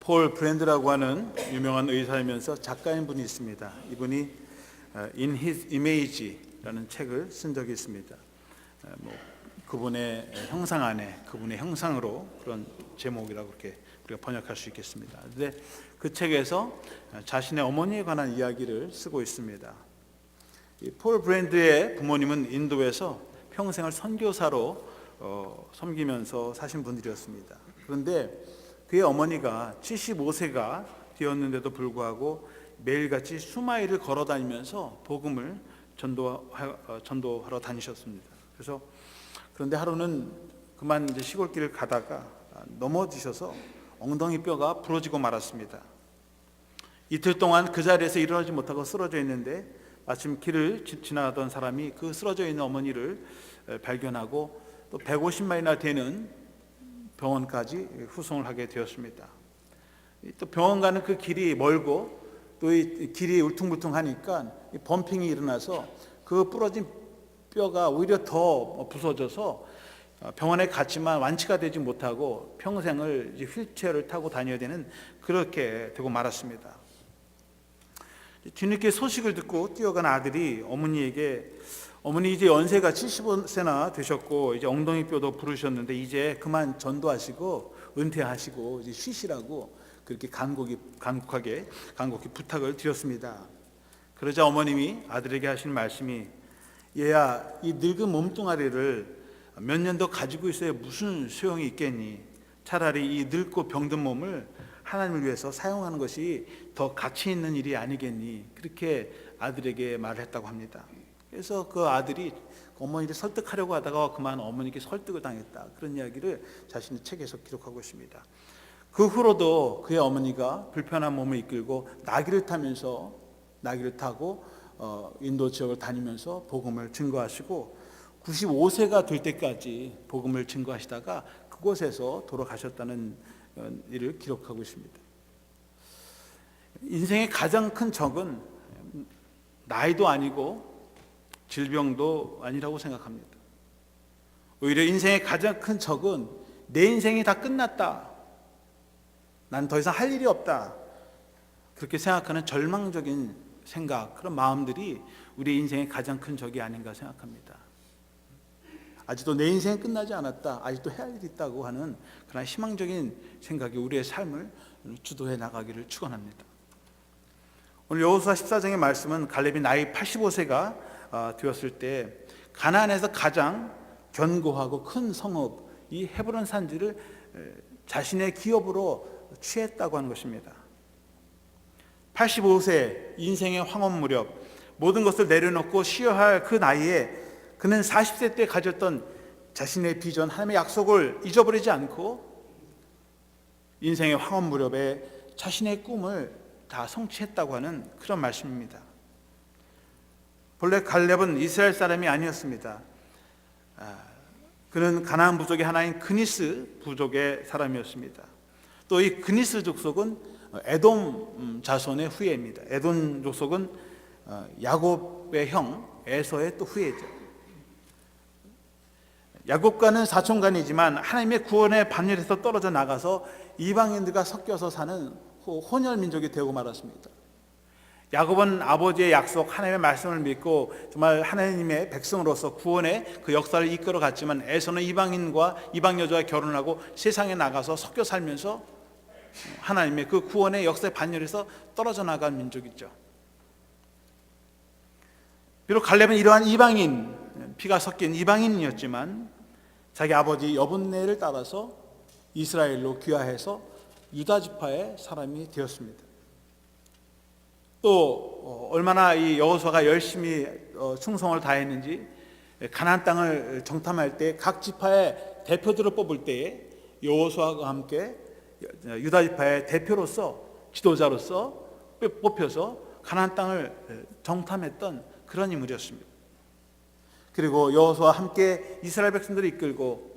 폴 브랜드라고 하는 유명한 의사이면서 작가인 분이 있습니다. 이분이 In His Image라는 책을 쓴 적이 있습니다. 그분의 형상 안에, 그분의 형상으로, 그런 제목이라고 그렇게 우리가 번역할 수 있겠습니다. 그런데 그 책에서 자신의 어머니에 관한 이야기를 쓰고 있습니다. 폴 브랜드의 부모님은 인도에서 평생을 선교사로 섬기면서 사신 분들이었습니다. 그런데 그의 어머니가 75세가 되었는데도 불구하고 매일같이 수마일을 걸어 다니면서 복음을 전도하러 다니셨습니다. 그런데 하루는 그만 이제 시골길을 가다가 넘어지셔서 엉덩이 뼈가 부러지고 말았습니다. 이틀 동안 그 자리에서 일어나지 못하고 쓰러져 있는데 마침 길을 지나가던 사람이 그 쓰러져 있는 어머니를 발견하고 또 150마일이나 되는 병원까지 후송을 하게 되었습니다. 또 병원 가는 그 길이 멀고 또 이 길이 울퉁불퉁하니까 범핑이 일어나서 그 부러진 뼈가 오히려 더 부서져서 병원에 갔지만 완치가 되지 못하고 평생을 휠체어를 타고 다녀야 되는, 그렇게 되고 말았습니다. 뒤늦게 소식을 듣고 뛰어간 아들이 어머니에게, 어머니 이제 연세가 75세나 되셨고 이제 엉덩이 뼈도 부르셨는데 이제 그만 전도하시고 은퇴하시고 이제 쉬시라고 그렇게 간곡히 부탁을 드렸습니다. 그러자 어머님이 아들에게 하신 말씀이, 얘야, 이 늙은 몸뚱아리를 몇 년 더 가지고 있어야 무슨 소용이 있겠니? 차라리 이 늙고 병든 몸을 하나님을 위해서 사용하는 것이 더 가치 있는 일이 아니겠니? 그렇게 아들에게 말했다고 합니다. 그래서 그 아들이 어머니를 설득하려고 하다가 그만 어머니께 설득을 당했다, 그런 이야기를 자신의 책에서 기록하고 있습니다. 그 후로도 그의 어머니가 불편한 몸을 이끌고 나귀를 타고 인도 지역을 다니면서 복음을 증거하시고 95세가 될 때까지 복음을 증거하시다가 그곳에서 돌아가셨다는 일을 기록하고 있습니다. 인생의 가장 큰 적은 나이도 아니고 질병도 아니라고 생각합니다. 오히려 인생의 가장 큰 적은 내 인생이 다 끝났다, 난 더 이상 할 일이 없다, 그렇게 생각하는 절망적인 생각, 그런 마음들이 우리 인생의 가장 큰 적이 아닌가 생각합니다. 아직도 내 인생은 끝나지 않았다, 아직도 해야 할 일이 있다고 하는 그런 희망적인 생각이 우리의 삶을 주도해 나가기를 축원합니다. 오늘 여호수아 14장의 말씀은 갈렙이 나이 85세가 되었을 때 가나안에서 가장 견고하고 큰 성읍 이 헤브론 산지를 자신의 기업으로 취했다고 하는 것입니다. 85세 인생의 황혼 무렵 모든 것을 내려놓고 쉬어야 할 그 나이에 그는 40세 때 가졌던 자신의 비전, 하나님의 약속을 잊어버리지 않고 인생의 황혼 무렵에 자신의 꿈을 다 성취했다고 하는 그런 말씀입니다. 본래 갈렙은 이스라엘 사람이 아니었습니다. 그는 가나안 부족의 하나인 그니스 부족의 사람이었습니다. 또 이 그니스 족속은 에돔 자손의 후예입니다. 에돔 족속은 야곱의 형 에서의 또 후예죠. 야곱과는 사촌간이지만 하나님의 구원의 반열에서 떨어져 나가서 이방인들과 섞여서 사는 혼혈 민족이 되고 말았습니다. 야곱은 아버지의 약속, 하나님의 말씀을 믿고 정말 하나님의 백성으로서 구원의 그 역사를 이끌어 갔지만 에서는 이방인과 이방 여자와 결혼하고 세상에 나가서 섞여 살면서 하나님의 그 구원의 역사의 반열에서 떨어져 나간 민족이죠. 비록 갈렙은 이러한 이방인, 피가 섞인 이방인이었지만 자기 아버지 여분네를 따라서 이스라엘로 귀화해서 유다 지파의 사람이 되었습니다. 또 얼마나 이 여호수아가 열심히 충성을 다했는지 가나안 땅을 정탐할 때 각 지파의 대표들을 뽑을 때에 여호수아와 함께 유다 지파의 대표로서, 지도자로서 뽑혀서 가나안 땅을 정탐했던 그런 인물이었습니다. 그리고 여호수아와 함께 이스라엘 백성들을 이끌고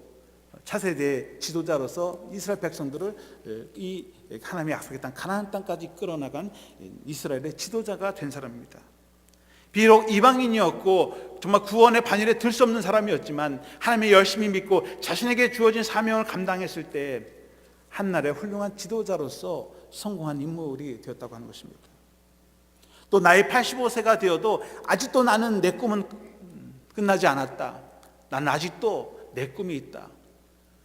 차세대 지도자로서 이스라엘 백성들을 이 하나님의 약속의 땅 가나안 땅까지 끌어나간 이스라엘의 지도자가 된 사람입니다. 비록 이방인이었고 정말 구원의 반열에 들 수 없는 사람이었지만 하나님의 열심히 믿고 자신에게 주어진 사명을 감당했을 때 한날의 훌륭한 지도자로서 성공한 인물이 되었다고 하는 것입니다. 또 나이 85세가 되어도 아직도 나는 내 꿈은 끝나지 않았다. 나는 아직도 내 꿈이 있다.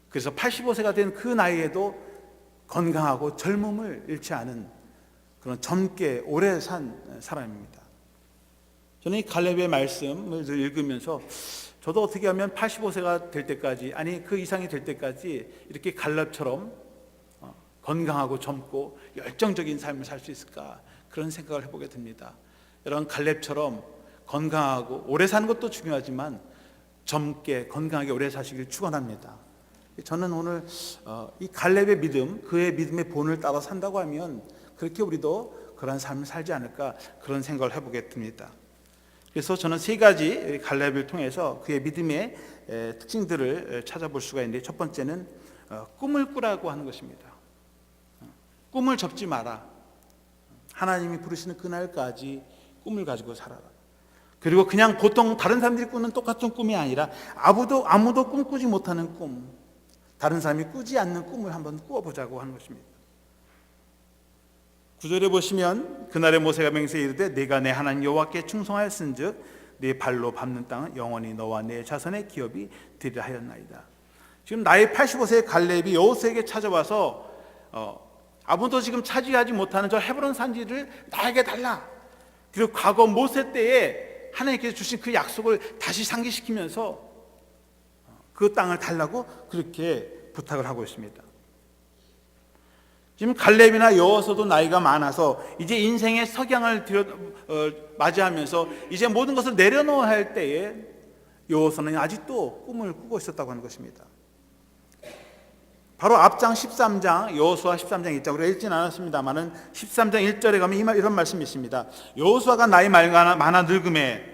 그래서 85세가 된 그 나이에도 건강하고 젊음을 잃지 않은 그런 젊게 오래 산 사람입니다. 저는 이 갈렙의 말씀을 읽으면서 저도 어떻게 하면 85세가 될 때까지, 아니 그 이상이 될 때까지 이렇게 갈렙처럼 건강하고 젊고 열정적인 삶을 살 수 있을까, 그런 생각을 해보게 됩니다. 여러분, 갈렙처럼 건강하고 오래 사는 것도 중요하지만 젊게 건강하게 오래 사시길 축원합니다. 저는 오늘 이 갈렙의 믿음, 그의 믿음의 본을 따라 산다고 하면 그렇게 우리도 그런 삶을 살지 않을까, 그런 생각을 해보게 됩니다. 그래서 저는 세 가지 갈렙을 통해서 그의 믿음의 특징들을 찾아볼 수가 있는데, 첫 번째는 꿈을 꾸라고 하는 것입니다. 꿈을 접지 마라. 하나님이 부르시는 그날까지 꿈을 가지고 살아라. 그리고 그냥 보통 다른 사람들이 꾸는 똑같은 꿈이 아니라 아무도 꿈꾸지 못하는 꿈, 다른 사람이 꾸지 않는 꿈을 한번 꾸어보자고 하는 것입니다. 9절에 보시면 그날의 모세가 맹세에 이르되 내가 내 하나님 여호와께 충성하였은즉 네 발로 밟는 땅은 영원히 너와 내 자손의 기업이 되리라 하였나이다. 지금 나이 85세의 갈렙이 여호수아에게 찾아와서 아무도 지금 차지하지 못하는 저 헤브론 산지를 나에게 달라. 그리고 과거 모세 때에 하나님께서 주신 그 약속을 다시 상기시키면서 그 땅을 달라고 그렇게 부탁을 하고 있습니다. 지금 갈렙이나 여호수아도 나이가 많아서 이제 인생의 석양을 맞이하면서 이제 모든 것을 내려놓아야 할 때에 여호수아는 아직도 꿈을 꾸고 있었다고 하는 것입니다. 바로 앞장 13장, 여호수아 13장 1장, 우리가 읽지는 않았습니다만은 13장 1절에 가면 이런 말씀이 있습니다. 여호수아가 나이 많아 늙음에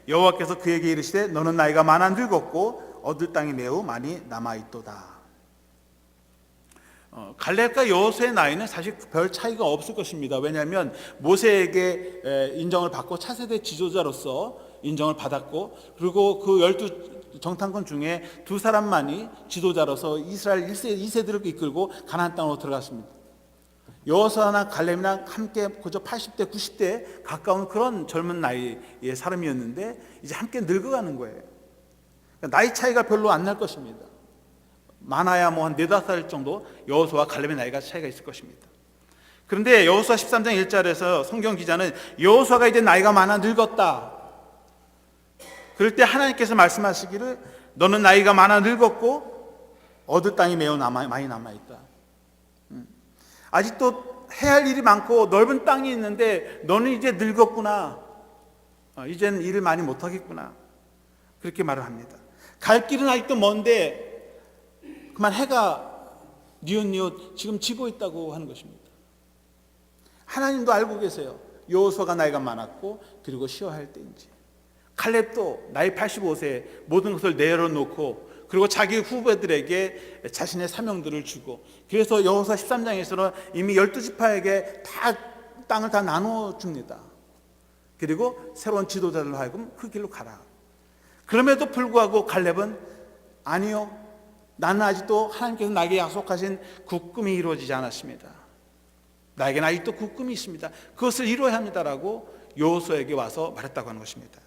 여호와께서 그에게 이르시되 너는 나이가 많아 늙었고 얻을 땅이 매우 많이 남아있도다. 갈렙과 여호수아의 나이는 사실 별 차이가 없을 것입니다. 왜냐하면 모세에게 인정을 받고 차세대 지도자로서 인정을 받았고, 그리고 그 12 정탐꾼 중에 두 사람만이 지도자로서 이스라엘 2세들을 이끌고 가나안 땅으로 들어갔습니다. 여호수아나 갈렙이나 함께 그저 80대 90대에 가까운 그런 젊은 나이의 사람이었는데 이제 함께 늙어가는 거예요. 그러니까 나이 차이가 별로 안 날 것입니다. 많아야 뭐 한 4-5살 정도 여호수아와 갈렙의 나이가 차이가 있을 것입니다. 그런데 여호수아 13장 1절에서 성경 기자는 여호수아가 이제 나이가 많아 늙었다. 그럴 때 하나님께서 말씀하시기를 너는 나이가 많아 늙었고 얻을 땅이 매우 많이 남아있다. 아직도 해야 할 일이 많고 넓은 땅이 있는데 너는 이제 늙었구나. 이제는 일을 많이 못하겠구나. 그렇게 말을 합니다. 갈 길은 아직도 먼데 그만 해가 뉘엿뉘엿 지금 지고 있다고 하는 것입니다. 하나님도 알고 계세요. 여호수아가 나이가 많았고 그리고 쉬어야 할 때인지. 갈렙도 나이 85세에 모든 것을 내려놓고 그리고 자기 후배들에게 자신의 사명들을 주고, 그래서 여호수아 13장에서는 이미 12지파에게 다 땅을 다 나누어 줍니다. 그리고 새로운 지도자들로 하여금 그 길로 가라. 그럼에도 불구하고 갈렙은 아니요, 나는 아직도 하나님께서 나에게 약속하신 그 꿈이 이루어지지 않았습니다. 나에게는 아직도 그 꿈이 있습니다. 그것을 이루어야 합니다라고 여호수아에게 와서 말했다고 하는 것입니다.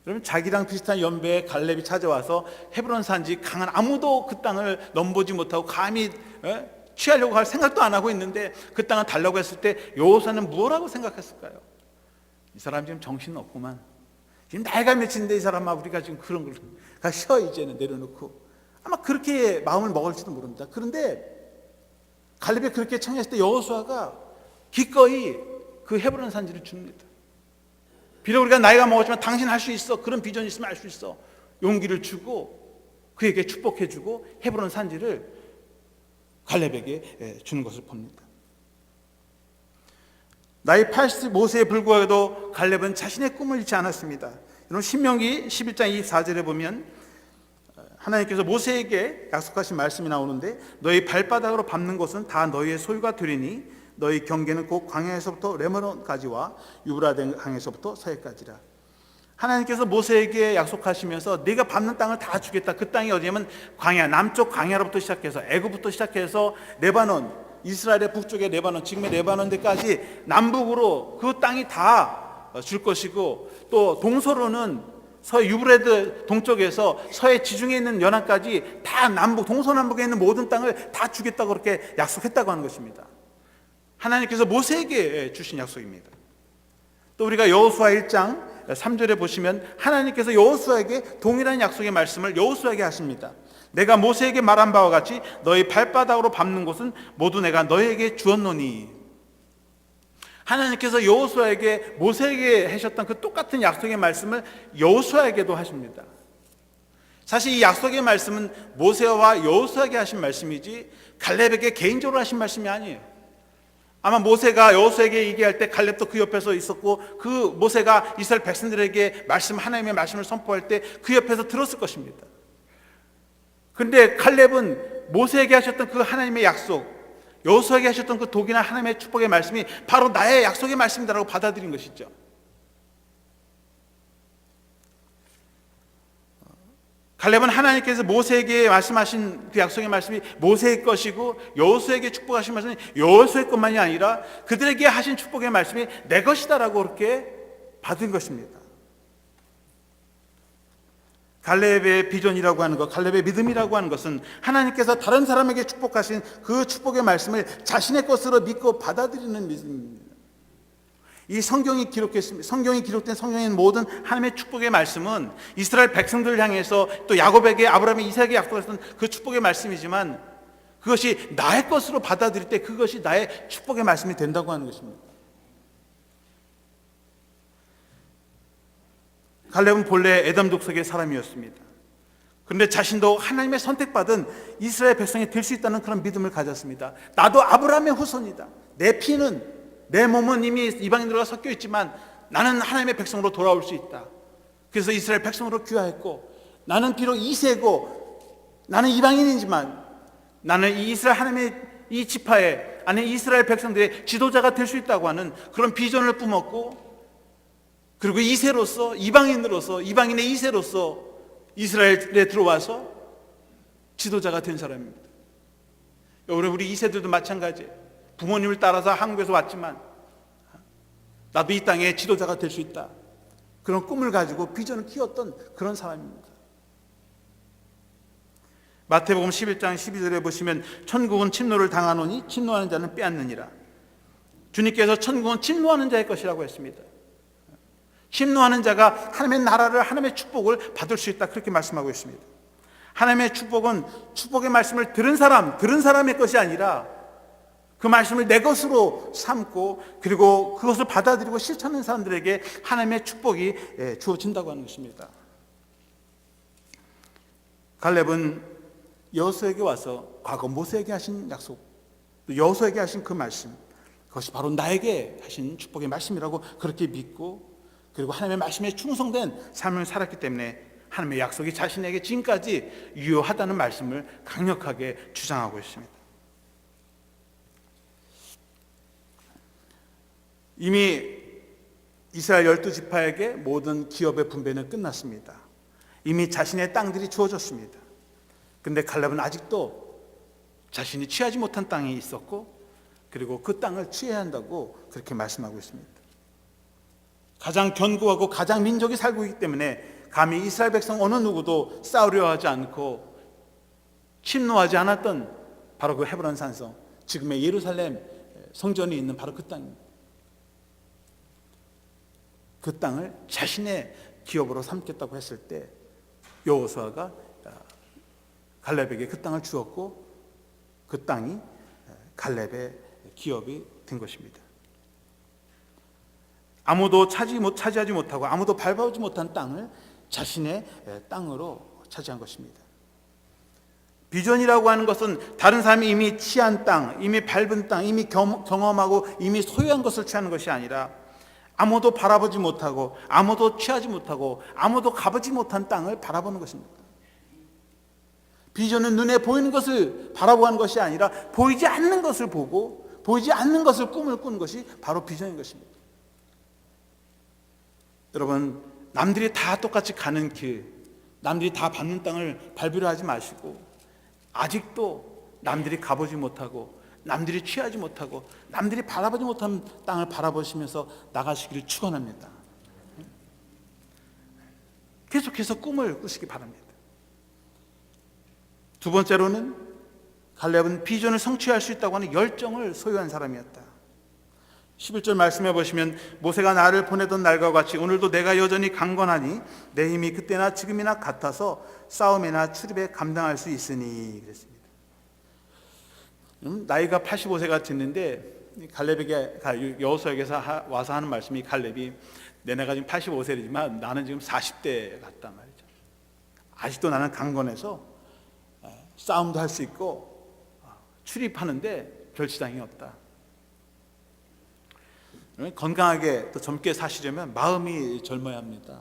여러분, 자기랑 비슷한 연배의 갈렙이 찾아와서 헤브론 산지 강한 아무도 그 땅을 넘보지 못하고 감히 취하려고 할 생각도 안 하고 있는데 그 땅을 달라고 했을 때 여호수아는 뭐라고 생각했을까요? 이 사람 지금 정신 없구만. 지금 나이가 몇인데 이 사람아, 우리가 지금 그런 걸 쉬어 이제는 내려놓고, 아마 그렇게 마음을 먹을지도 모릅니다. 그런데 갈렙이 그렇게 청했을 때 여호수아가 기꺼이 그 헤브론 산지를 줍니다. 비록 우리가 나이가 먹었지만 당신 할 수 있어, 그런 비전이 있으면 할 수 있어, 용기를 주고 그에게 축복해주고 헤브론 산지를 갈렙에게 주는 것을 봅니다. 나이 85세에 불구하고도 갈렙은 자신의 꿈을 잃지 않았습니다. 여러분, 신명기 11장 24절에 보면 하나님께서 모세에게 약속하신 말씀이 나오는데 너희 발바닥으로 밟는 곳은 다 너희의 소유가 되리니 너희 경계는 곧 광야에서부터 레바논까지와 유브라데 강에서부터 서해까지라. 하나님께서 모세에게 약속하시면서 네가 밟는 땅을 다 주겠다. 그 땅이 어디냐면 광야, 남쪽 광야로부터 시작해서 애굽부터 시작해서 레바논, 이스라엘의 북쪽의 레바논, 지금의 레바논 데까지 남북으로 그 땅이 다 줄 것이고, 또 동서로는 서해 유브레드 동쪽에서 서해 지중해 있는 연안까지 다 남북, 동서남북에 있는 모든 땅을 다 주겠다고 그렇게 약속했다고 하는 것입니다. 하나님께서 모세에게 주신 약속입니다. 또 우리가 여호수아 1장 3절에 보시면 하나님께서 여호수아에게 동일한 약속의 말씀을 여호수아에게 하십니다. 내가 모세에게 말한 바와 같이 너희 발바닥으로 밟는 곳은 모두 내가 너희에게 주었노니. 하나님께서 여호수아에게 모세에게 하셨던 그 똑같은 약속의 말씀을 여호수아에게도 하십니다. 사실 이 약속의 말씀은 모세와 여호수아에게 하신 말씀이지 갈렙에게 개인적으로 하신 말씀이 아니에요. 아마 모세가 여호수아에게 얘기할 때 갈렙도 그 옆에서 있었고, 그 모세가 이스라엘 백성들에게 하나님의 말씀을 선포할 때 그 옆에서 들었을 것입니다. 그런데 갈렙은 모세에게 하셨던 그 하나님의 약속, 여호수아에게 하셨던 그 독이나 하나님의 축복의 말씀이 바로 나의 약속의 말씀이라고 받아들인 것이죠. 갈렙은 하나님께서 모세에게 말씀하신 그 약속의 말씀이 모세의 것이고, 여호수아에게 축복하신 말씀이 여호수아의 것만이 아니라 그들에게 하신 축복의 말씀이 내 것이다라고 그렇게 받은 것입니다. 갈렙의 비전이라고 하는 것, 갈렙의 믿음이라고 하는 것은 하나님께서 다른 사람에게 축복하신 그 축복의 말씀을 자신의 것으로 믿고 받아들이는 믿음입니다. 이 성경이 기록된 성경의 모든 하나님의 축복의 말씀은 이스라엘 백성들을 향해서 또 야곱에게, 아브라함에, 이삭에게 약속했던 그 축복의 말씀이지만, 그것이 나의 것으로 받아들일 때 그것이 나의 축복의 말씀이 된다고 하는 것입니다. 갈렙은 본래 에돔 족속의 사람이었습니다. 그런데 자신도 하나님의 선택받은 이스라엘 백성이 될 수 있다는 그런 믿음을 가졌습니다. 나도 아브라함의 후손이다. 내 피는, 내 몸은 이미 이방인들과 섞여 있지만 나는 하나님의 백성으로 돌아올 수 있다. 그래서 이스라엘 백성으로 귀화했고, 나는 비록 2세고 나는 이방인이지만 나는 이 이스라엘 하나님의 이 지파에, 아니 이스라엘 백성들의 지도자가 될 수 있다고 하는 그런 비전을 뿜었고, 그리고 2세로서, 이방인으로서, 이방인의 2세로서 이스라엘에 들어와서 지도자가 된 사람입니다. 우리 2세들도 마찬가지예요. 부모님을 따라서 한국에서 왔지만 나도 이 땅에 지도자가 될 수 있다, 그런 꿈을 가지고 비전을 키웠던 그런 사람입니다. 마태복음 11장 12절에 보시면 천국은 침노를 당하노니 침노하는 자는 빼앗느니라. 주님께서 천국은 침노하는 자의 것이라고 했습니다. 침노하는 자가 하나님의 나라를, 하나님의 축복을 받을 수 있다, 그렇게 말씀하고 있습니다. 하나님의 축복은 축복의 말씀을 들은 사람의 것이 아니라 그 말씀을 내 것으로 삼고 그리고 그것을 받아들이고 실천하는 사람들에게 하나님의 축복이 주어진다고 하는 것입니다. 갈렙은 여호수아에게 와서 과거 모세에게 하신 약속, 또 여호수아에게 하신 그 말씀, 그것이 바로 나에게 하신 축복의 말씀이라고 그렇게 믿고, 그리고 하나님의 말씀에 충성된 삶을 살았기 때문에 하나님의 약속이 자신에게 지금까지 유효하다는 말씀을 강력하게 주장하고 있습니다. 이미 이스라엘 12지파에게 모든 기업의 분배는 끝났습니다. 이미 자신의 땅들이 주어졌습니다. 그런데 갈렙은 아직도 자신이 취하지 못한 땅이 있었고, 그리고 그 땅을 취해야 한다고 그렇게 말씀하고 있습니다. 가장 견고하고 가장 민족이 살고 있기 때문에 감히 이스라엘 백성 어느 누구도 싸우려 하지 않고 침노하지 않았던 바로 그 헤브론 산성, 지금의 예루살렘 성전이 있는 바로 그 땅입니다. 그 땅을 자신의 기업으로 삼겠다고 했을 때 여호수아가 갈렙에게 그 땅을 주었고, 그 땅이 갈렙의 기업이 된 것입니다. 아무도 차지하지 못하고 아무도 밟아오지 못한 땅을 자신의 땅으로 차지한 것입니다. 비전이라고 하는 것은 다른 사람이 이미 취한 땅, 이미 밟은 땅, 이미 경험하고 이미 소유한 것을 취하는 것이 아니라 아무도 바라보지 못하고 아무도 취하지 못하고 아무도 가보지 못한 땅을 바라보는 것입니다. 비전은 눈에 보이는 것을 바라보는 것이 아니라 보이지 않는 것을 보고 보이지 않는 것을 꿈을 꾸는 것이 바로 비전인 것입니다. 여러분, 남들이 다 똑같이 가는 길, 남들이 다 밟는 땅을 밟으려 하지 마시고 아직도 남들이 가보지 못하고 남들이 취하지 못하고 남들이 바라보지 못한 땅을 바라보시면서 나가시기를 축원합니다. 계속해서 꿈을 꾸시기 바랍니다. 두 번째로는 갈렙은 비전을 성취할 수 있다고 하는 열정을 소유한 사람이었다. 11절 말씀해 보시면 모세가 나를 보내던 날과 같이 오늘도 내가 여전히 강건하니 내 힘이 그때나 지금이나 같아서 싸움이나 출입에 감당할 수 있으니 그랬습니다. 나이가 85세가 됐는데 갈렙에게 여호수아에게서 와서 하는 말씀이 갈렙이 내가 지금 85세이지만 나는 지금 40대 같단 말이죠. 아직도 나는 강건해서 싸움도 할 수 있고 출입하는데 별 지장이 없다. 건강하게 또 젊게 사시려면 마음이 젊어야 합니다.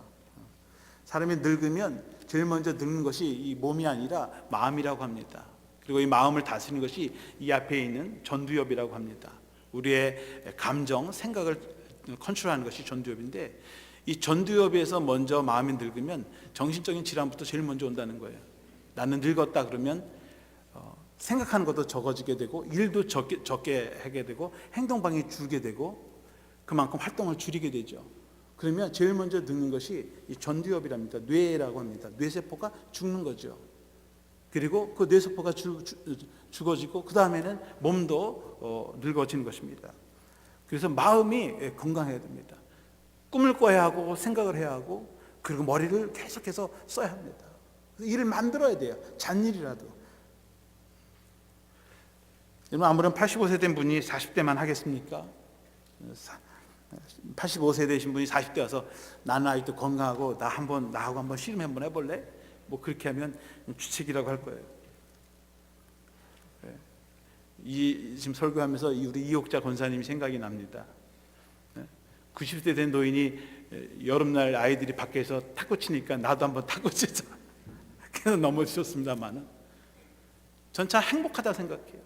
사람이 늙으면 제일 먼저 늙는 것이 이 몸이 아니라 마음이라고 합니다. 그리고 이 마음을 다스리는 것이 이 앞에 있는 전두엽이라고 합니다. 우리의 감정, 생각을 컨트롤하는 것이 전두엽인데 이 전두엽에서 먼저 마음이 늙으면 정신적인 질환부터 제일 먼저 온다는 거예요. 나는 늙었다 그러면 생각하는 것도 적어지게 되고 일도 적게 하게 되고 행동방이 줄게 되고 그만큼 활동을 줄이게 되죠. 그러면 제일 먼저 늙는 것이 이 전두엽이랍니다. 뇌라고 합니다. 뇌세포가 죽는 거죠. 그리고 그 뇌세포가 죽어지고 그 다음에는 몸도 늙어지는 것입니다. 그래서 마음이 건강해야 됩니다. 꿈을 꿔야 하고 생각을 해야 하고 그리고 머리를 계속해서 써야 합니다. 일을 만들어야 돼요. 잔일이라도. 여러분 아무런 85세 된 분이 40대만 하겠습니까? 85세 되신 분이 40대 와서 나는 아직도 건강하고 나하고 한번 씨름 한번 해볼래? 뭐 그렇게 하면 주책이라고 할 거예요. 지금 설교하면서 우리 이옥자 권사님이 생각이 납니다. 90세 된 노인이 여름날 아이들이 밖에서 탁구 치니까 나도 한번 탁구 치자. 그래서 넘어지셨습니다만은 전 참 행복하다 생각해요.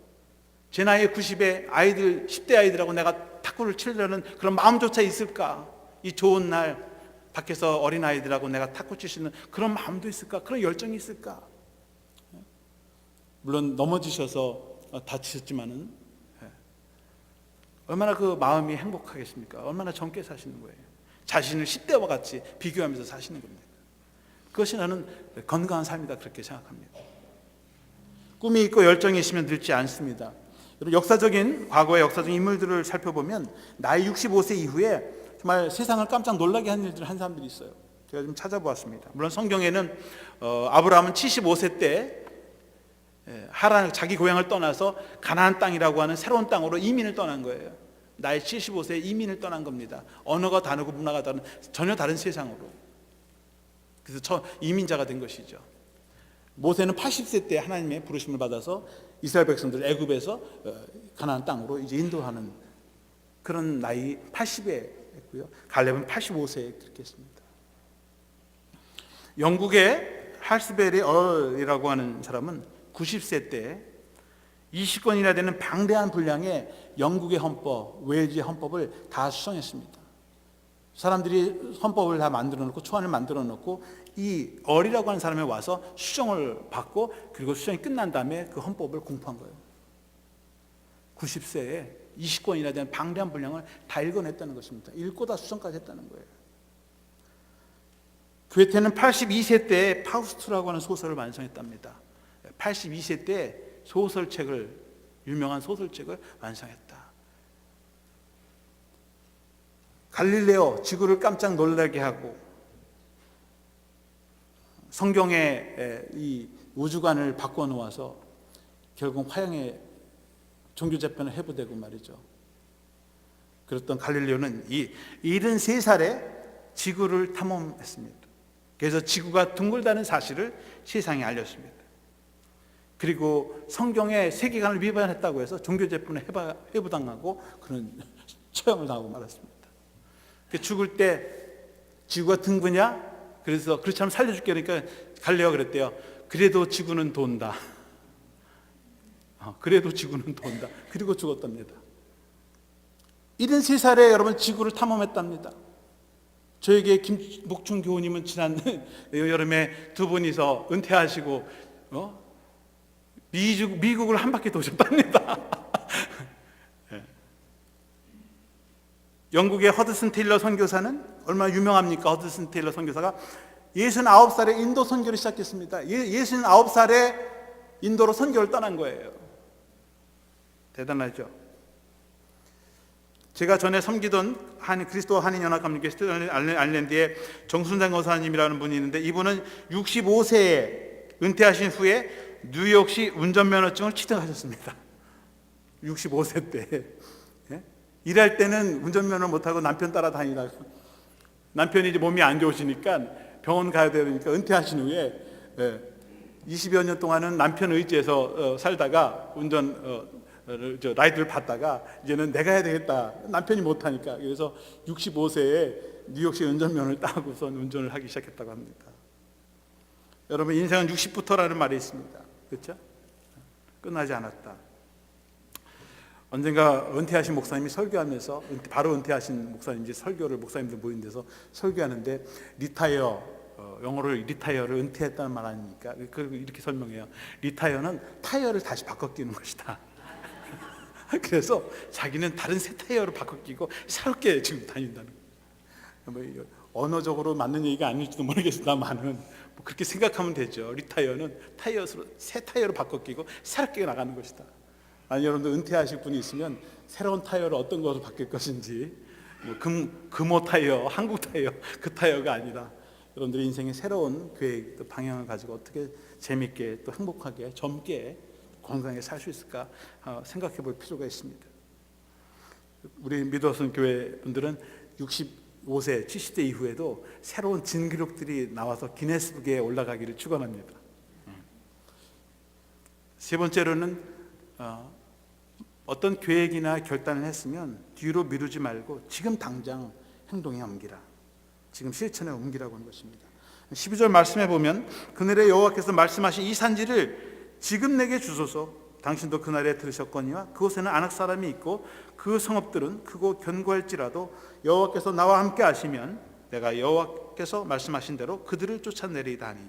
제 나이에 90에 아이들 10대 아이들하고 내가 탁구를 치려는 그런 마음조차 있을까? 이 좋은 날 밖에서 어린 아이들하고 내가 탁구 칠 수 있는 그런 마음도 있을까? 그런 열정이 있을까? 물론 넘어지셔서 다치셨지만은 얼마나 그 마음이 행복하겠습니까? 얼마나 젊게 사시는 거예요. 자신을 10대와 같이 비교하면서 사시는 겁니다. 그것이 나는 건강한 삶이다 그렇게 생각합니다. 꿈이 있고 열정이 있으면 늙지 않습니다. 과거의 역사적인 인물들을 살펴보면 나이 65세 이후에 정말 세상을 깜짝 놀라게 한 일들을 한 사람들이 있어요. 제가 좀 찾아보았습니다. 물론 성경에는 아브라함은 75세 때 하란 자기 고향을 떠나서 가나안 땅이라고 하는 새로운 땅으로 이민을 떠난 거예요. 나이 75세에 이민을 떠난 겁니다. 언어가 다르고 문화가 다른 전혀 다른 세상으로. 그래서 이민자가 된 것이죠. 모세는 80세 때 하나님의 부르심을 받아서 이스라엘 백성들 애굽에서 가나안 땅으로 이제 인도하는 그런 나이 80에 했고요. 갈렙은 85세에 그렇게 했습니다. 영국의 할스베리 얼이라고 하는 사람은 90세 때 20권이나 되는 방대한 분량의 영국의 헌법, 웨일즈의 헌법을 다 수정했습니다. 사람들이 헌법을 다 만들어 놓고 초안을 만들어 놓고 이 얼이라고 하는 사람이 와서 수정을 받고 그리고 수정이 끝난 다음에 그 헌법을 공포한 거예요. 90세에 20권이나 되는 방대한 분량을 다 읽어냈다는 것입니다. 읽고 다 수정까지 했다는 거예요. 괴테는 82세 때 파우스트라고 하는 소설을 완성했답니다. 82세 때 유명한 소설책을 완성했다. 갈릴레오 지구를 깜짝 놀라게 하고 성경의 이 우주관을 바꿔 놓아서 결국 화양의 종교 재편을 해부되고 말이죠. 그랬던 갈릴레오는 이 73살에 지구를 탐험했습니다. 그래서 지구가 둥글다는 사실을 세상에 알렸습니다. 그리고 성경의 세계관을 위반했다고 해서 종교 재편을 해부당하고 그런 처형을 당하고 말았습니다. 죽을 때 지구가 둥그냐? 그래서 그렇지 않으면 살려줄게 그러니까 갈릴레오가 그랬대요. 그래도 지구는 돈다. 그래도 지구는 돈다. 그리고 죽었답니다. 73살에 여러분 지구를 탐험했답니다. 저에게 김목충 교우님은 지난 여름에 두 분이서 은퇴하시고 미국을 한 바퀴 도셨답니다. 영국의 허드슨 테일러 선교사는 얼마나 유명합니까? 허드슨 테일러 선교사가 69살에 인도 선교를 시작했습니다. 69살에 인도로 선교를 떠난 거예요. 대단하죠. 제가 전에 섬기던 그리스도 한인연합감리교 아일랜드의 정순장 거사님이라는 분이 있는데, 이분은 65세에 은퇴하신 후에 뉴욕시 운전면허증을 취득하셨습니다. 65세 때. 일할 때는 운전면허 못하고 남편 따라다니다가 남편이 이제 몸이 안 좋으시니까 병원 가야 되니까 은퇴하신 후에 20여 년 동안은 남편 의지에서 살다가 라이드를 받다가 이제는 내가 해야 되겠다. 남편이 못하니까. 그래서 65세에 뉴욕시 운전면허를 따고선 운전을 하기 시작했다고 합니다. 여러분, 인생은 60부터라는 말이 있습니다. 그렇죠? 끝나지 않았다. 언젠가 은퇴하신 목사님이 설교하면서, 바로 은퇴하신 목사님이 설교를 목사님들 모인 데서 설교하는데, 영어로 리타이어를 은퇴했다는 말 아닙니까? 그리고 이렇게 설명해요. 리타이어는 타이어를 다시 바꿔 끼는 것이다. 그래서 자기는 다른 새 타이어로 바꿔 끼고 새롭게 지금 다닌다는 거예요. 언어적으로 맞는 얘기가 아닐지도 모르겠습니다만은 그렇게 생각하면 되죠. 리타이어는 새 타이어로 바꿔 끼고 새롭게 나가는 것이다. 아니, 여러분들 은퇴하실 분이 있으면 새로운 타이어를 어떤 것으로 바뀔 것인지, 금호 타이어, 한국 타이어, 그 타이어가 아니라 여러분들의 인생의 새로운 계획, 또 방향을 가지고 어떻게 재밌게 또 행복하게 젊게 건강하게 살 수 있을까 생각해 볼 필요가 있습니다. 우리 미도선 교회 분들은 65세, 70대 이후에도 새로운 진기록들이 나와서 기네스북에 올라가기를 축원합니다. 세 번째로는 어떤 계획이나 결단을 했으면 뒤로 미루지 말고 지금 당장 행동에 옮기라. 지금 실천에 옮기라고 하는 것입니다. 12절 말씀해 보면, 그날에 여호와께서 말씀하신 이 산지를 지금 내게 주소서. 당신도 그날에 들으셨거니와 그곳에는 아낙 사람이 있고 그 성읍들은 크고 견고할지라도 여호와께서 나와 함께 하시면 내가 여호와께서 말씀하신 대로 그들을 쫓아내리이다 하니.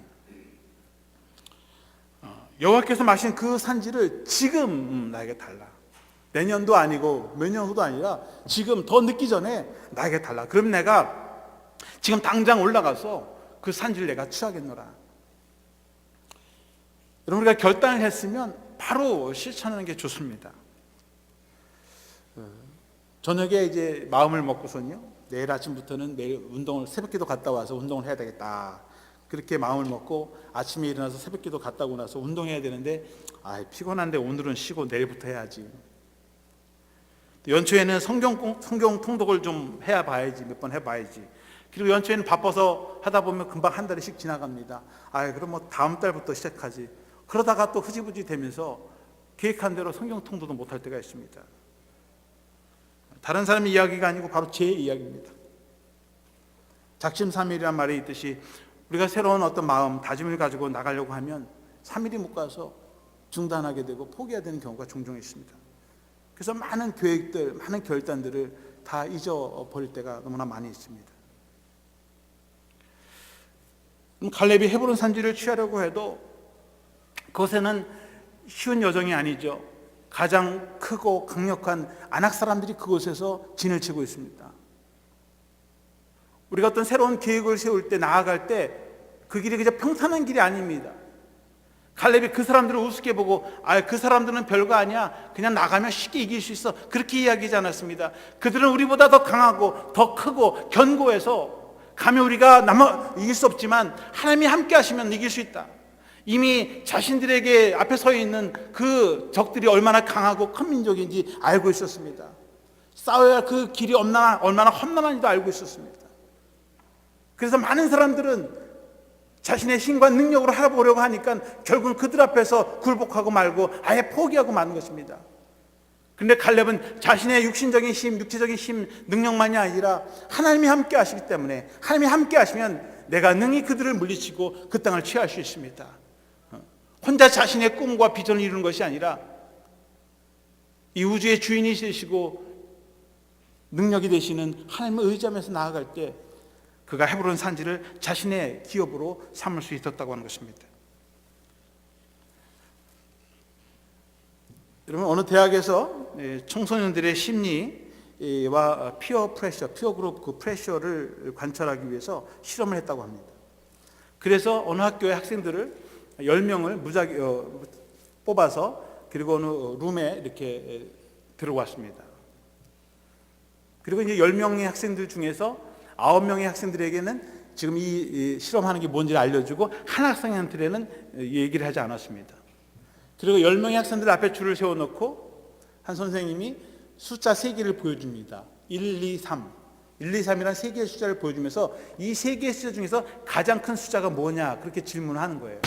여호와께서 마신 그 산지를 지금 나에게 달라. 내년도 아니고 몇 년 후도 아니라 지금 더 늦기 전에 나에게 달라. 그럼 내가 지금 당장 올라가서 그 산지를 내가 취하겠노라. 여러분, 우리가 결단을 했으면 바로 실천하는 게 좋습니다. 저녁에 이제 마음을 먹고선요, 내일 아침부터는 내일 운동을, 새벽기도 갔다 와서 운동을 해야 되겠다. 그렇게 마음을 먹고 아침에 일어나서 새벽기도 갔다 오고 나서 운동해야 되는데, 피곤한데 오늘은 쉬고 내일부터 해야지. 연초에는 성경 통독을 좀 해봐야지, 몇 번 해봐야지. 그리고 연초에는 바빠서 하다 보면 금방 한 달씩 지나갑니다. 그럼 뭐 다음 달부터 시작하지. 그러다가 또 흐지부지 되면서 계획한 대로 성경 통독도 못할 때가 있습니다. 다른 사람의 이야기가 아니고 바로 제 이야기입니다. 작심삼일이란 말이 있듯이 우리가 새로운 어떤 마음, 다짐을 가지고 나가려고 하면 3일이 못 가서 중단하게 되고 포기해야 되는 경우가 종종 있습니다. 그래서 많은 계획들, 많은 결단들을 다 잊어버릴 때가 너무나 많이 있습니다. 갈렙이 헤브론 산지를 취하려고 해도 그것에는 쉬운 여정이 아니죠. 가장 크고 강력한 아낙 사람들이 그곳에서 진을 치고 있습니다. 우리가 어떤 새로운 계획을 세울 때, 나아갈 때 그 길이 그냥 평탄한 길이 아닙니다. 갈렙이 그 사람들을 우습게 보고 그 사람들은 별거 아니야, 그냥 나가면 쉽게 이길 수 있어, 그렇게 이야기하지 않았습니다. 그들은 우리보다 더 강하고 더 크고 견고해서 가면 우리가 이길 수 없지만 하나님이 함께 하시면 이길 수 있다. 이미 자신들에게 앞에 서 있는 그 적들이 얼마나 강하고 큰 민족인지 알고 있었습니다. 싸워야 할 그 길이 얼마나 험난한지도 알고 있었습니다. 그래서 많은 사람들은 자신의 힘과 능력으로 해보려고 하니까 결국은 그들 앞에서 굴복하고 말고 아예 포기하고 마는 것입니다. 그런데 갈렙은 자신의 육신적인 힘, 육체적인 힘, 능력만이 아니라 하나님이 함께 하시기 때문에, 하나님이 함께 하시면 내가 능히 그들을 물리치고 그 땅을 취할 수 있습니다. 혼자 자신의 꿈과 비전을 이루는 것이 아니라 이 우주의 주인이 되시고 능력이 되시는 하나님을 의지하면서 나아갈 때 그가 헤브론 산지를 자신의 기업으로 삼을 수 있었다고 하는 것입니다. 여러분, 어느 대학에서 청소년들의 심리와 피어 프레셔, 피어 그룹 그 프레셔를 관찰하기 위해서 실험을 했다고 합니다. 그래서 어느 학교의 학생들을 10명을 무작위 뽑아서 그리고 어느 룸에 이렇게 들어왔습니다. 그리고 이제 10명의 학생들 중에서 9명의 학생들에게는 지금 이 실험하는 게 뭔지를 알려주고 한 학생한테는 얘기를 하지 않았습니다. 그리고 10명의 학생들 앞에 줄을 세워놓고 한 선생님이 숫자 3개를 보여줍니다. 1, 2, 3. 1, 2, 3이라는 3개의 숫자를 보여주면서 이 3개의 숫자 중에서 가장 큰 숫자가 뭐냐 그렇게 질문을 하는 거예요.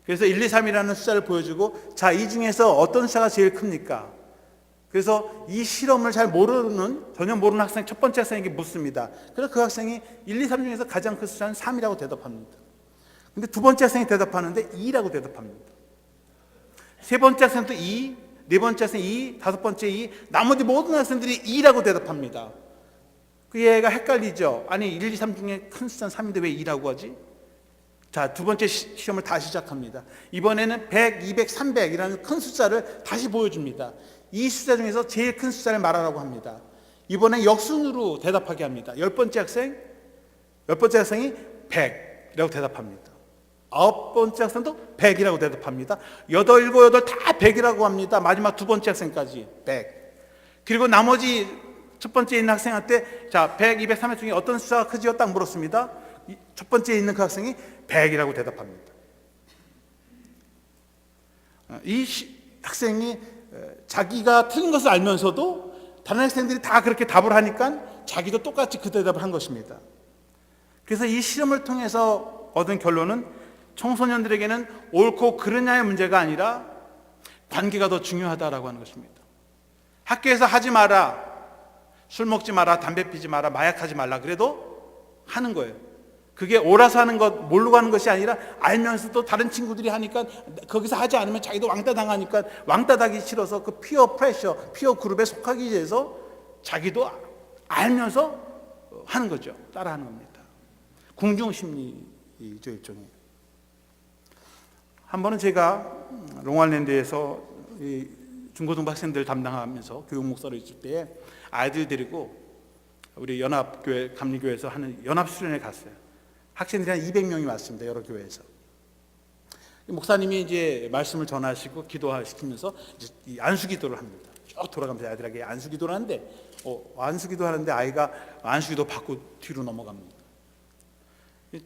그래서 1, 2, 3이라는 숫자를 보여주고 자, 이 중에서 어떤 숫자가 제일 큽니까? 그래서 이 실험을 잘 모르는, 전혀 모르는 학생, 첫 번째 학생에게 묻습니다. 그래서 그 학생이 1, 2, 3 중에서 가장 큰 숫자는 3이라고 대답합니다. 근데 두 번째 학생이 대답하는데 2라고 대답합니다. 세 번째 학생도 2, 네 번째 학생 2, 다섯 번째 2, 나머지 모든 학생들이 2라고 대답합니다. 그 얘가 헷갈리죠. 아니 1, 2, 3 중에 큰 숫자는 3인데 왜 2라고 하지? 자, 두 번째 시험을 다시 시작합니다. 이번에는 100, 200, 300이라는 큰 숫자를 다시 보여줍니다. 이 숫자 중에서 제일 큰 숫자를 말하라고 합니다. 이번엔 역순으로 대답하게 합니다. 열 번째 학생이 100이라고 대답합니다. 아홉 번째 학생도 100이라고 대답합니다. 여덟, 일곱, 여덟 다 100이라고 합니다. 마지막 두 번째 학생까지 100. 그리고 나머지 첫 번째에 있는 학생한테 자, 100, 200, 300 중에 어떤 숫자가 크지요? 딱 물었습니다. 첫 번째에 있는 그 학생이 100이라고 대답합니다. 이 학생이 자기가 틀린 것을 알면서도 다른 학생들이 다 그렇게 답을 하니까 자기도 똑같이 그 대답을 한 것입니다. 그래서 이 실험을 통해서 얻은 결론은 청소년들에게는 옳고 그르냐의 문제가 아니라 관계가 더 중요하다라고 하는 것입니다. 학교에서 하지 마라, 술 먹지 마라, 담배 피지 마라, 마약하지 말라 그래도 하는 거예요. 그게 옳아서 하는 것, 모르고 하는 것이 아니라 알면서도 다른 친구들이 하니까 거기서 하지 않으면 자기도 왕따 당하니까 왕따 당하기 싫어서 그 피어 프레셔, 피어 그룹에 속하기 위해서 자기도 알면서 하는 거죠. 따라하는 겁니다. 궁중심리죠, 일종의. 한 번은 제가 롱알랜드에서 중고등부 학생들 담당하면서 교육목사로 있을 때 아이들 데리고 우리 연합교회, 감리교회에서 하는 연합수련회 갔어요. 학생들이 한 200명이 왔습니다. 여러 교회에서. 목사님이 이제 말씀을 전하시고 기도하시키면서 이제 이 안수기도를 합니다. 쭉 돌아가면서 아이들에게 안수기도를 하는데 안수기도 하는데 아이가 안수기도 받고 뒤로 넘어갑니다.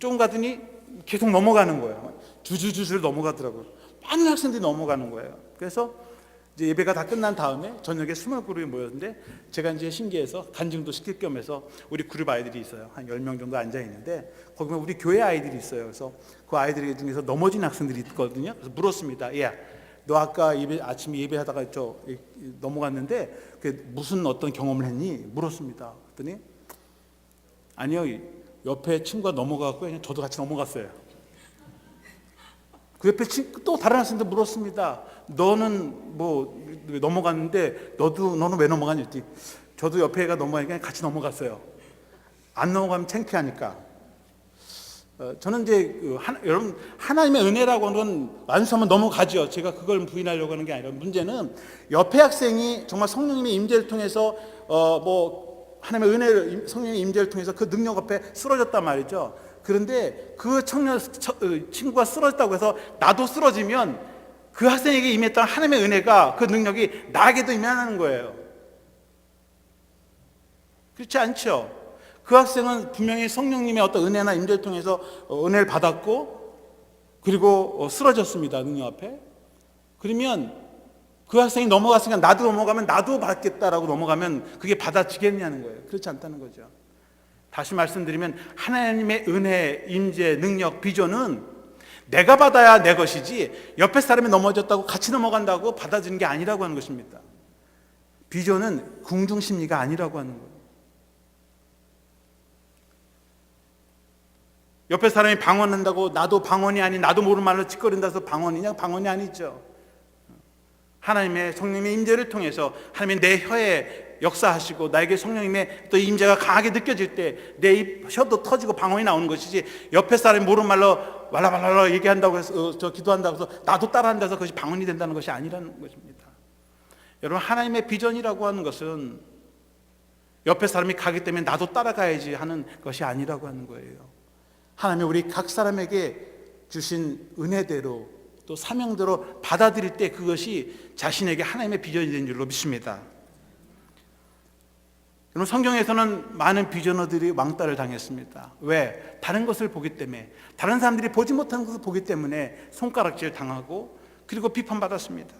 좀 가더니 계속 넘어가는 거예요. 주줄 넘어가더라고요. 많은 학생들이 넘어가는 거예요. 그래서 이제 예배가 다 끝난 다음에 저녁에 스몰 그룹이 모였는데 제가 이제 신기해서 간증도 시킬 겸해서 우리 그룹 아이들이 있어요. 한 10명 정도 앉아 있는데 거기 보면 우리 교회 아이들이 있어요. 그래서 그 아이들 중에서 넘어진 학생들이 있거든요. 그래서 물었습니다. 야, 너 아까 아침에 예배하다가 넘어갔는데 무슨 어떤 경험을 했니? 물었습니다. 그랬더니 아니요, 옆에 친구가 넘어가고 그냥 저도 같이 넘어갔어요. 그 옆에 또 다른 학생들 물었습니다. 너는 뭐 넘어갔는데 너는 왜 넘어가니? 했더니 저도 옆에 애가 넘어가니까 같이 넘어갔어요. 안 넘어가면 창피하니까. 저는 이제 여러분 하나님의 은혜라고 하는 건 완수하면 넘어가죠. 제가 그걸 부인하려고 하는 게 아니라 문제는 옆에 학생이 정말 성령님의 임재를 통해서 하나님의 은혜를, 성령의 임재를 통해서 그 능력 앞에 쓰러졌단 말이죠. 그런데 그 친구가 쓰러졌다고 해서 나도 쓰러지면 그 학생에게 임했던 하나님의 은혜가, 그 능력이 나에게도 임하는 거예요. 그렇지 않죠? 그 학생은 분명히 성령님의 어떤 은혜나 임재를 통해서 은혜를 받았고 그리고 쓰러졌습니다. 능력 앞에. 그러면 그 학생이 넘어갔으니까 나도 넘어가면 나도 받겠다라고 넘어가면 그게 받아지겠냐는 거예요. 그렇지 않다는 거죠. 다시 말씀드리면 하나님의 은혜, 임재, 능력, 비전은 내가 받아야 내 것이지 옆에 사람이 넘어졌다고 같이 넘어간다고 받아지는 게 아니라고 하는 것입니다. 비전은 궁중심리가 아니라고 하는 거예요. 옆에 사람이 방언한다고 나도 방언이 아닌, 나도 모르는 말로 짓거린다 해서 방언이냐? 방언이 아니죠. 하나님의 성령의 임재를 통해서 하나님의 내 혀에 역사하시고 나에게 성령님의 또 임재가 강하게 느껴질 때 내 입 혀도 터지고 방언이 나오는 것이지, 옆에 사람이 모르는 말로 왈라왈라 얘기한다고 해서 기도한다고 해서 나도 따라한다고 해서 그것이 방언이 된다는 것이 아니라는 것입니다. 여러분, 하나님의 비전이라고 하는 것은 옆에 사람이 가기 때문에 나도 따라가야지 하는 것이 아니라고 하는 거예요. 하나님이 우리 각 사람에게 주신 은혜대로 또 사명대로 받아들일 때 그것이 자신에게 하나님의 비전이 된 줄로 믿습니다. 여러분, 성경에서는 많은 비전어들이 왕따를 당했습니다. 왜? 다른 것을 보기 때문에, 다른 사람들이 보지 못하는 것을 보기 때문에 손가락질 당하고 그리고 비판받았습니다.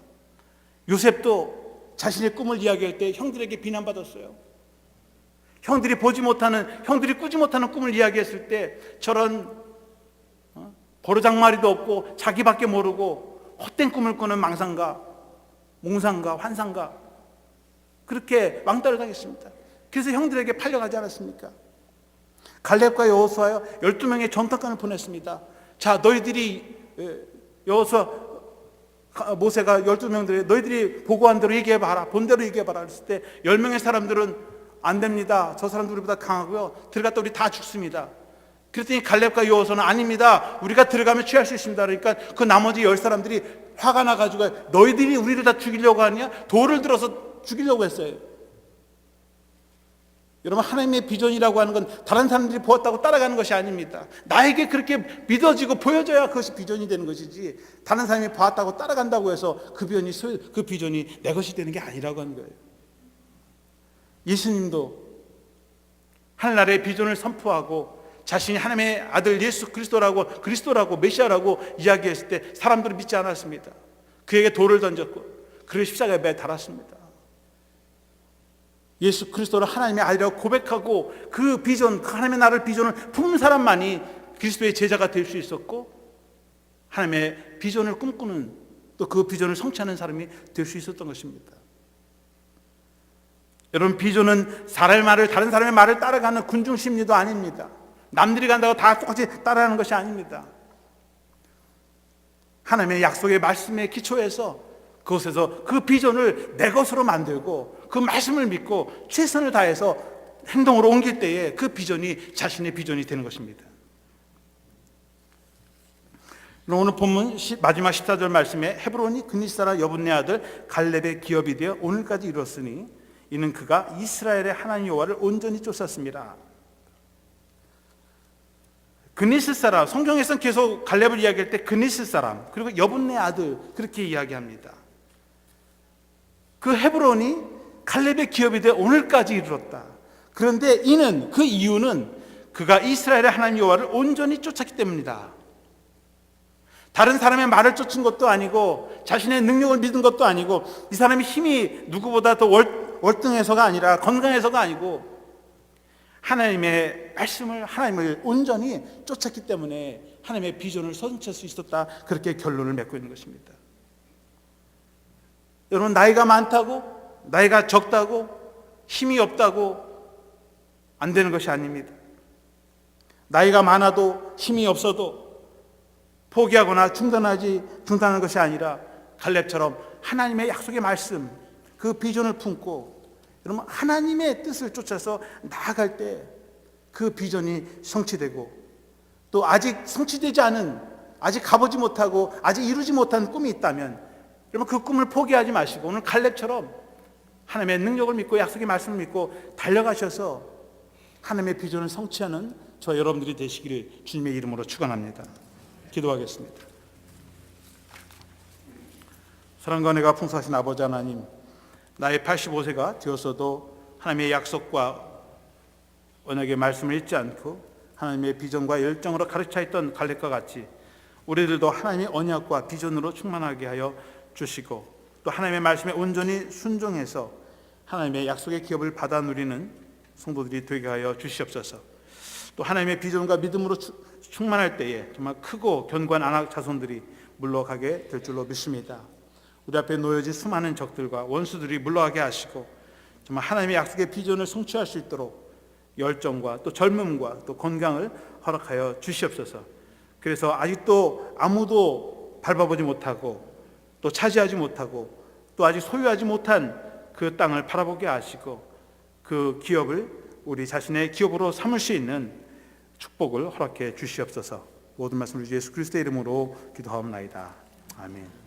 요셉도 자신의 꿈을 이야기할 때 형들에게 비난받았어요. 형들이 보지 못하는, 형들이 꾸지 못하는 꿈을 이야기했을 때 저런 보르장마리도 없고 자기밖에 모르고 헛된 꿈을 꾸는 망상가, 몽상가, 환상가, 그렇게 왕따를 당했습니다. 그래서 형들에게 팔려가지 않았습니까? 갈렙과 여호수아요 12명의 전투관을 보냈습니다. 자, 너희들이 여호수아 모세가 12명들에 너희들이 보고한 대로 얘기해봐라, 본 대로 얘기해봐라 했을 때 10명의 사람들은 안 됩니다, 저 사람들 우리보다 강하고요, 들어갔다 우리 다 죽습니다. 그랬더니 갈렙과 여호수아는 아닙니다, 우리가 들어가면 취할 수 있습니다. 그러니까 그 나머지 10사람들이 화가 나가지고 너희들이 우리를 다 죽이려고 하냐, 돌을 들어서 죽이려고 했어요. 여러분, 하나님의 비전이라고 하는 건 다른 사람들이 보았다고 따라가는 것이 아닙니다. 나에게 그렇게 믿어지고 보여져야 그것이 비전이 되는 것이지, 다른 사람이 보았다고 따라간다고 해서 그 비전이 내 것이 되는 게 아니라고 하는 거예요. 예수님도 하늘나라의 비전을 선포하고 자신이 하나님의 아들 예수 그리스도라고 메시아라고 이야기했을 때 사람들은 믿지 않았습니다. 그에게 돌을 던졌고 그를 십자가에 매 달았습니다. 예수 그리스도를 하나님의 아들이라고 고백하고 그 비전, 그 하나님의 나라의 비전을 품은 사람만이 그리스도의 제자가 될 수 있었고, 하나님의 비전을 꿈꾸는, 또 그 비전을 성취하는 사람이 될 수 있었던 것입니다. 여러분, 비전은 다른 사람의 말을 따라가는 군중 심리도 아닙니다. 남들이 간다고 다 똑같이 따라하는 것이 아닙니다. 하나님의 약속의 말씀에 기초해서 그곳에서 그 비전을 내 것으로 만들고 그 말씀을 믿고 최선을 다해서 행동으로 옮길 때에 그 비전이 자신의 비전이 되는 것입니다. 오늘 본문 마지막 14절 말씀에 헤브론이 그니스라 여분네 아들 갈렙의 기업이 되어 오늘까지 이뤘으니 이는 그가 이스라엘의 하나님 여호와를 온전히 쫓았습니다. 그니스 사람, 성경에서는 계속 갈렙을 이야기할 때 그니스 사람 그리고 여분네 아들 그렇게 이야기합니다. 그 헤브론이 갈렙의 기업이 되어 오늘까지 이르렀다. 그런데 그 이유는 그가 이스라엘의 하나님 여호와를 온전히 쫓았기 때문이다. 다른 사람의 말을 쫓은 것도 아니고 자신의 능력을 믿은 것도 아니고 이 사람이 힘이 누구보다 더 월등해서가 아니라 건강해서가 아니고 하나님의 말씀을, 하나님을 온전히 쫓았기 때문에 하나님의 비전을 성취할 수 있었다. 그렇게 결론을 맺고 있는 것입니다. 여러분, 나이가 많다고, 나이가 적다고, 힘이 없다고 안 되는 것이 아닙니다. 나이가 많아도 힘이 없어도 포기하거나 중단하는 것이 아니라 갈렙처럼 하나님의 약속의 말씀, 그 비전을 품고 여러분 하나님의 뜻을 쫓아서 나아갈 때 그 비전이 성취되고, 또 아직 성취되지 않은, 아직 가보지 못하고 아직 이루지 못한 꿈이 있다면 여러분 그 꿈을 포기하지 마시고 오늘 갈렙처럼 하나님의 능력을 믿고 약속의 말씀을 믿고 달려가셔서 하나님의 비전을 성취하는 저 여러분들이 되시기를 주님의 이름으로 축원합니다. 기도하겠습니다. 사랑과 은혜가 풍성하신 아버지 하나님, 나의 85세가 되었어도 하나님의 약속과 언약의 말씀을 잊지 않고 하나님의 비전과 열정으로 가르쳐 있던 갈렙과 같이 우리들도 하나님의 언약과 비전으로 충만하게 하여 주시고, 또 하나님의 말씀에 온전히 순종해서 하나님의 약속의 기업을 받아 누리는 성도들이 되게 하여 주시옵소서. 또 하나님의 비전과 믿음으로 충만할 때에 정말 크고 견고한 아낙 자손들이 물러가게 될 줄로 믿습니다. 우리 앞에 놓여진 수많은 적들과 원수들이 물러가게 하시고 정말 하나님의 약속의 비전을 성취할 수 있도록 열정과 또 젊음과 또 건강을 허락하여 주시옵소서. 그래서 아직도 아무도 밟아보지 못하고 또 차지하지 못하고 또 아직 소유하지 못한 그 땅을 바라보게 하시고 그 기업을 우리 자신의 기업으로 삼을 수 있는 축복을 허락해 주시옵소서. 모든 말씀을 예수 그리스도의 이름으로 기도하옵나이다. 아멘.